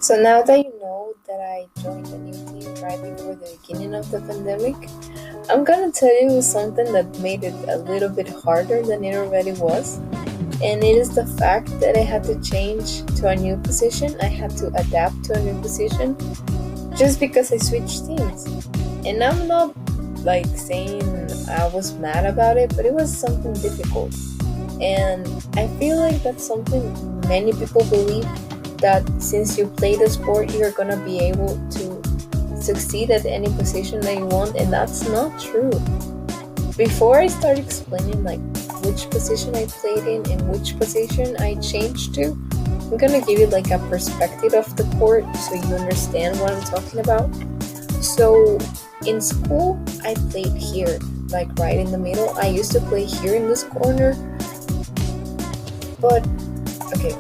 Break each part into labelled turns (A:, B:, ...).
A: So now that you know that I joined a new team right before the beginning of the pandemic, I'm gonna tell you something that made it a little bit harder than it already was. And it is the fact that I had to change to a new position. I had to adapt to a new position just because I switched teams. And I'm not like saying I was mad about it, but it was something difficult. And I feel like that's something many people believe, that since you play the sport, you're gonna be able to succeed at any position that you want, and that's not true. Before I start explaining like which position I played in and which position I changed to, I'm gonna give you like a perspective of the court so you understand what I'm talking about. So in school, I played here, like right in the middle. I used to play here in this corner, but okay,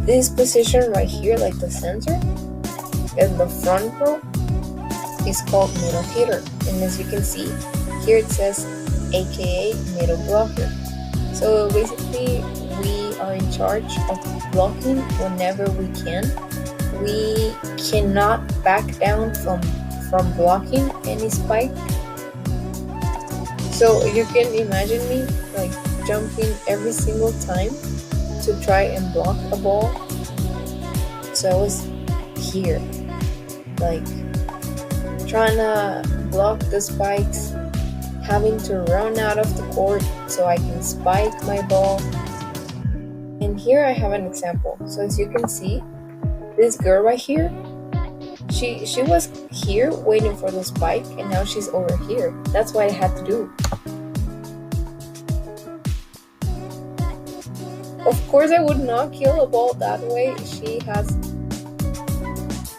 A: this position right here, like the center and the front row, is called middle hitter. And as you can see, here it says AKA middle blocker. So basically, we are in charge of blocking whenever we can. We cannot back down from blocking any spike. So you can imagine me like jumping every single time to try and block a ball. So I was here, like trying to block the spikes, having to run out of the court so I can spike my ball. And here I have an example. So as you can see, this girl right here, she was here waiting for the spike, and now she's over here. That's what I had to do. Of course, I would not kill a ball that way. She has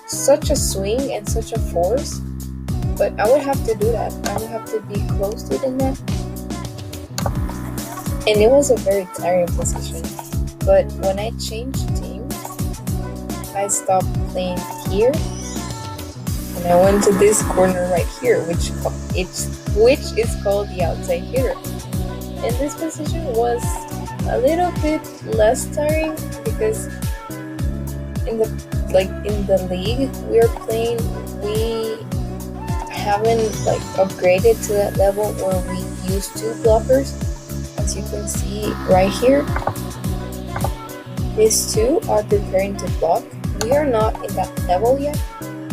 A: such a swing and such a force, but I would have to do that. I would have to be close to the net. And it was a very tiring position. But when I changed teams, I stopped playing here, and I went to this corner right here, which is called the outside hitter. And this position was a little bit less tiring because in the league we are playing, we haven't like upgraded to that level where we use two blockers. As you can see right here, these two are preparing to block. We are not in that level yet,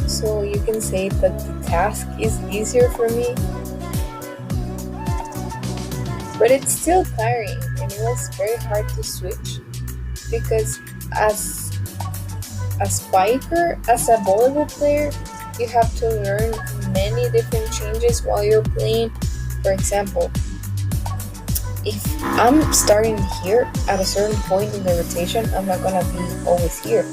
A: so you can say that the task is easier for me, but it's still tiring, and it was very hard to switch because as a spiker, as a volleyball player, you have to learn many different changes while you're playing. For example, if I'm starting here at a certain point in the rotation, I'm not gonna be always here.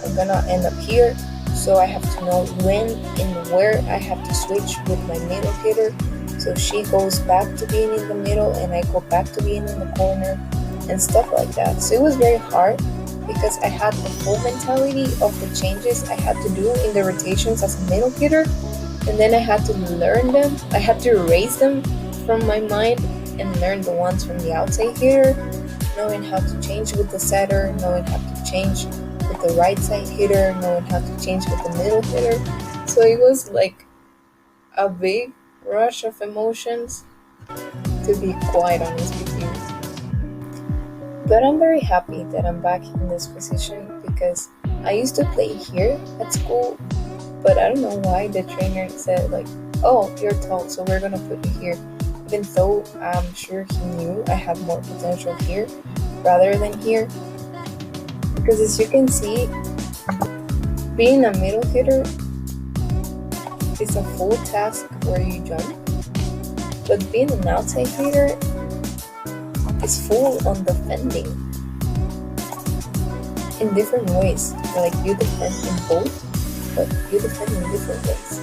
A: I'm gonna end up here, so I have to know when and where I have to switch with my middle hitter. So she goes back to being in the middle and I go back to being in the corner and stuff like that. So it was very hard because I had the full mentality of the changes I had to do in the rotations as a middle hitter, and then I had to learn them. I had to erase them from my mind and learn the ones from the outside hitter, knowing how to change with the setter, knowing how to change with the right side hitter, knowing how to change with the middle hitter. So it was like a big rush of emotions, to be quite honest with you. But I'm very happy that I'm back in this position because I used to play here at school, but I don't know why the trainer said like, oh, you're tall, so we're gonna put you here. Even though I'm sure he knew I had more potential here rather than here. Because as you can see, being a middle hitter is a full task where you jump, but being an outside hitter is full on defending in different ways. Like you defend in both, but you defend in different ways.